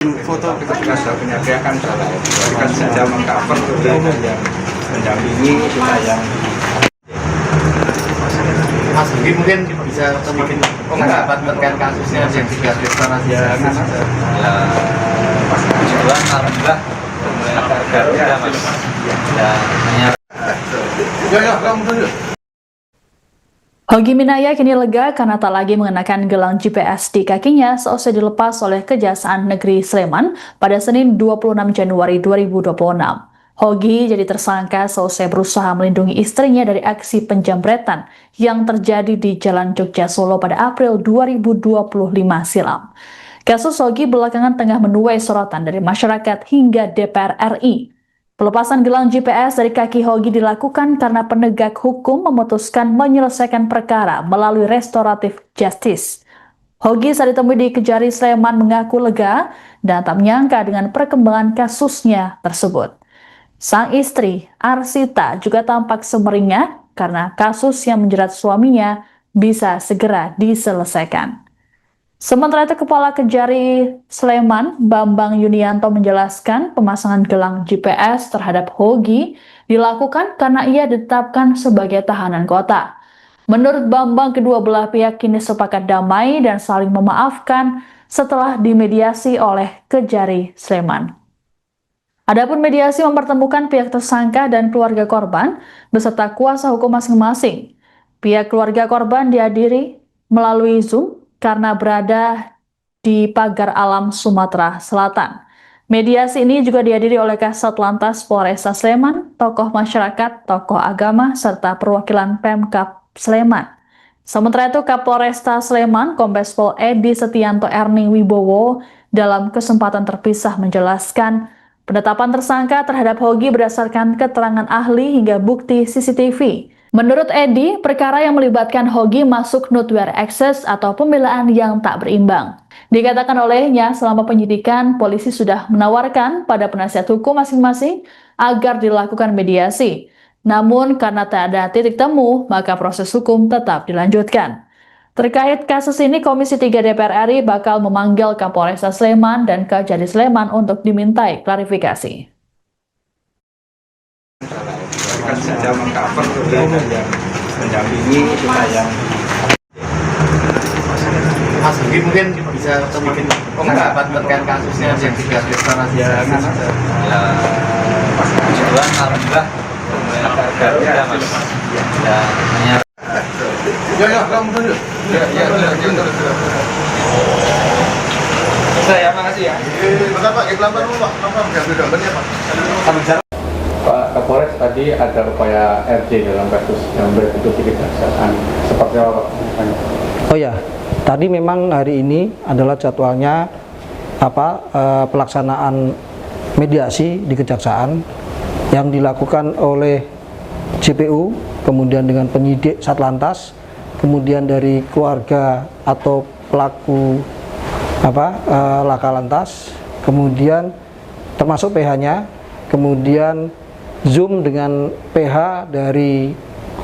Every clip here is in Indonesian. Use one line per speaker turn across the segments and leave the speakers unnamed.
Foto kita sudah menyediakan salah, kita saja mengcover yang mendampingi kita yang
Mas Budi mungkin bisa sedikit pendapat terkait kasusnya yang tiga restorasi ya pas kebetulan alhamdulillah mulai harga udah mas ya hanya kamu dulu.
Hogi Minaya kini lega karena tak lagi mengenakan gelang GPS di kakinya seusai dilepas oleh Kejaksaan Negeri Sleman pada Senin 26 Januari 2026. Hogi jadi tersangka seusai berusaha melindungi istrinya dari aksi penjamretan yang terjadi di Jalan Jogja Solo pada April 2025 silam. Kasus Hogi belakangan tengah menuai sorotan dari masyarakat hingga DPR RI. Pelepasan gelang GPS dari kaki Hogi dilakukan karena penegak hukum memutuskan menyelesaikan perkara melalui restoratif justice. Hogi saat ditemui di Kejari Sleman mengaku lega dan tak menyangka dengan perkembangan kasusnya tersebut. Sang istri, Arsita, juga tampak sumringah karena kasus yang menjerat suaminya bisa segera diselesaikan. Sementara itu, Kepala Kejari Sleman, Bambang Yunianto, menjelaskan pemasangan gelang GPS terhadap Hogi dilakukan karena ia ditetapkan sebagai tahanan kota. Menurut Bambang, kedua belah pihak kini sepakat damai dan saling memaafkan setelah dimediasi oleh Kejari Sleman. Adapun mediasi mempertemukan pihak tersangka dan keluarga korban beserta kuasa hukum masing-masing. Pihak keluarga korban dihadiri melalui Zoom karena berada di Pagar Alam, Sumatera Selatan. Mediasi ini juga dihadiri oleh Kasat Lantas Polresta Sleman, tokoh masyarakat, tokoh agama, serta perwakilan Pemkab Sleman. Sementara itu, Kapolresta Sleman, Kombes Pol Edi Setianto Erning Wibowo, dalam kesempatan terpisah menjelaskan penetapan tersangka terhadap Hogi berdasarkan keterangan ahli hingga bukti CCTV. Menurut Edi, perkara yang melibatkan Hogi masuk nutware access atau pembelaan yang tak berimbang. Dikatakan olehnya, selama penyidikan, polisi sudah menawarkan pada penasihat hukum masing-masing agar dilakukan mediasi. Namun, karena tak ada titik temu, maka proses hukum tetap dilanjutkan. Terkait kasus ini, Komisi 3 DPR RI bakal memanggil Kapolresta Sleman dan Kejari Sleman untuk dimintai klarifikasi.
kita saja mengcover yang mendampingi kita yang
Mas Budi mungkin bisa sedikit pendapat terkait kasusnya yang tiga restorasi ya pas kebetulan alhamdulillah mulai harga udah mas ya hanya kamu dulu. Saya makasih ya.
Bentar Pak, pelan-pelan dulu Pak. Pelan-pelan biar gambarnya Pak.
Pak Kapolres tadi ada upaya RJ dalam kasus yang berikut di Kejaksaan. Seperti apa Pak?
Oh ya, tadi memang hari ini adalah jadwalnya pelaksanaan mediasi di Kejaksaan yang dilakukan oleh JPU, kemudian dengan penyidik Satlantas, kemudian dari keluarga atau pelaku laka lantas, kemudian termasuk PH-nya, kemudian Zoom dengan PH dari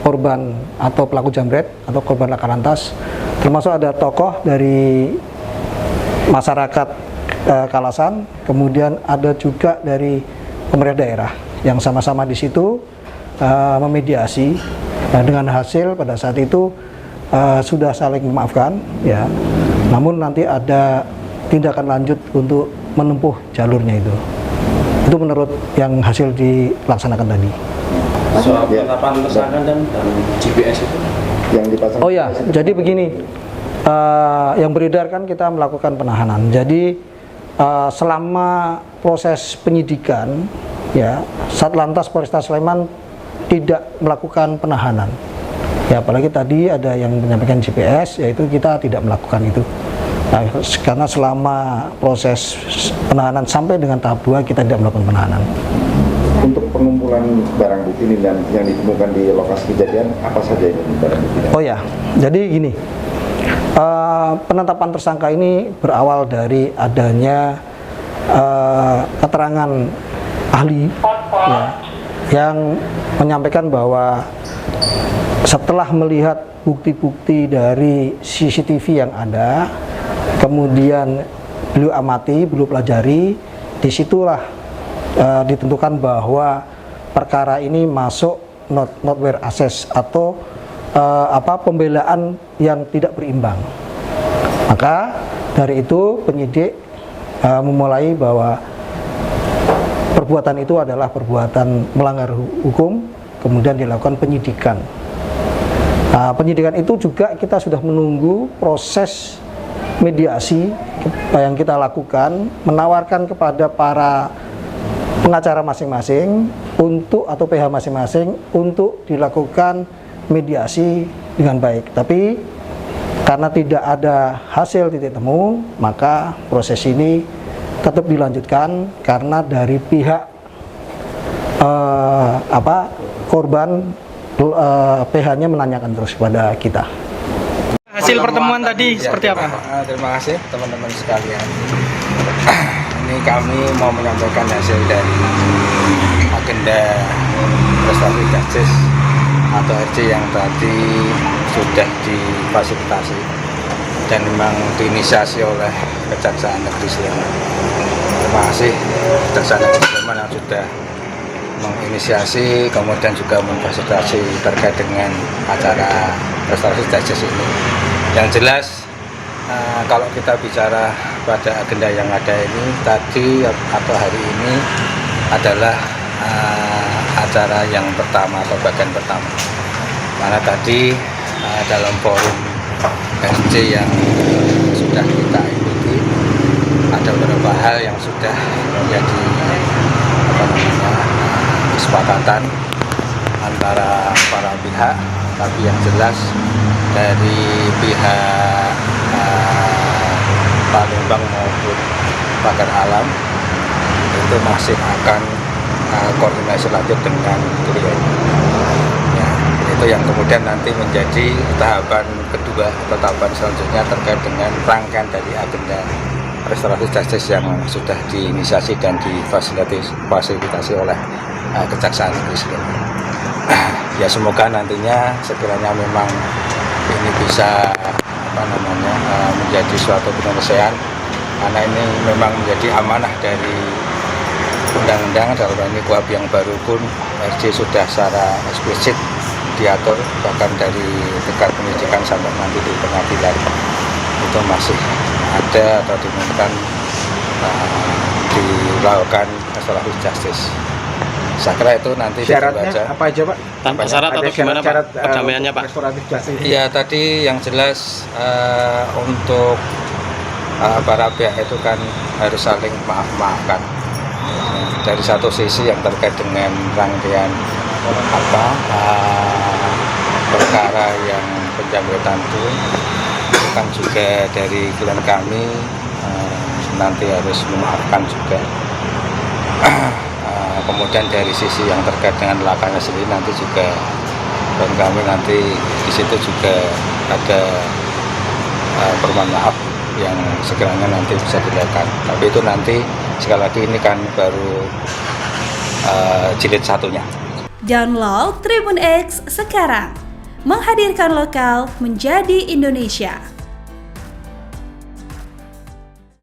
korban atau pelaku jambret atau korban laka lantas, termasuk ada tokoh dari masyarakat Kalasan, kemudian ada juga dari pemerintah daerah yang sama-sama di situ memediasi. Dengan hasil pada saat itu sudah saling memaafkan, ya. Namun nanti ada tindakan lanjut untuk menempuh jalurnya itu. Itu menurut yang hasil dilaksanakan tadi.
Soal penetapan tersangka dan GPS itu
Yang dipasang.
Oh ya, jadi begini, yang beredar kan kita melakukan penahanan. Jadi selama proses penyidikan, ya, Satlantas Polresta Sleman tidak melakukan penahanan. Ya, apalagi tadi ada yang menyampaikan GPS, yaitu kita tidak melakukan itu. Nah, karena selama proses penahanan sampai dengan tahap 2 kita tidak melakukan penahanan.
Untuk pengumpulan barang bukti ini dan yang ditemukan di lokasi kejadian, apa saja ini barang bukti?
Oh ya, jadi gini, penetapan tersangka ini berawal dari adanya keterangan ahli, ya, yang menyampaikan bahwa setelah melihat bukti-bukti dari CCTV yang ada, kemudian beliau amati, beliau pelajari, disitulah ditentukan bahwa perkara ini masuk not where assess atau pembelaan yang tidak berimbang. Maka dari itu penyidik memulai bahwa perbuatan itu adalah perbuatan melanggar hukum, kemudian dilakukan penyidikan. Penyidikan itu juga kita sudah menunggu proses mediasi yang kita lakukan, menawarkan kepada para pengacara masing-masing atau PH masing-masing untuk dilakukan mediasi dengan baik. Tapi karena tidak ada hasil titik temu, maka proses ini tetap dilanjutkan karena dari pihak korban PH-nya menanyakan terus kepada kita.
Hasil pertemuan tadi seperti apa?
Terima kasih teman-teman sekalian. Ini kami mau menyampaikan hasil dari agenda restoratif justice atau RJ yang tadi sudah difasilitasi dan memang diinisiasi oleh Kejaksaan Negeri Sleman. Terima kasih Kejaksaan Negeri Sleman yang sudah menginisiasi kemudian juga memfasilitasi terkait dengan acara restoratif justice ini. Yang jelas kalau kita bicara pada agenda yang ada ini tadi atau hari ini adalah acara yang pertama atau bagian pertama. Karena tadi dalam forum RJ yang sudah kita ikuti ada beberapa hal yang sudah menjadi kesepakatan antara para pihak, tapi yang jelas dari pihak Palembang maupun Pagar Alam itu masih akan koordinasi lanjut dengan beliau. Ya, itu yang kemudian nanti menjadi tahapan kedua atau tahapan selanjutnya terkait dengan rangkaian dari agenda restoratif justice yang sudah diinisiasi dan difasilitasi oleh Kejaksaan Negeri Sleman. Ya semoga nantinya sekiranya memang ini bisa menjadi suatu penyelesaian, karena ini memang menjadi amanah dari undang-undang. Dalam ini KUHP yang baru pun RJ sudah secara eksplisit diatur, bahkan dari tingkat penyidikan sampai nanti di pengadilan itu masih ada atau dimungkinkan dilakukan restoratif justice. Saya kira itu nanti
syaratnya apa aja Pak?
Tanpa syarat atau gimana Pak? Perdamaiannya Pak?
Restoratif justice.
Iya tadi yang jelas untuk para pihak itu kan harus saling maaf-maafkan. Dari satu sisi yang terkait dengan rangkaian perkara yang penjamretan itu kan juga dari klien kami nanti harus memaafkan juga. Kemudian dari sisi yang terkait dengan lakanya sendiri nanti juga dan kami nanti di situ juga ada permohonan maaf yang sekiranya nanti bisa dilakukan. Tapi itu nanti sekali lagi ini kan baru jilid satunya.
Download Tribun X sekarang, menghadirkan lokal menjadi Indonesia.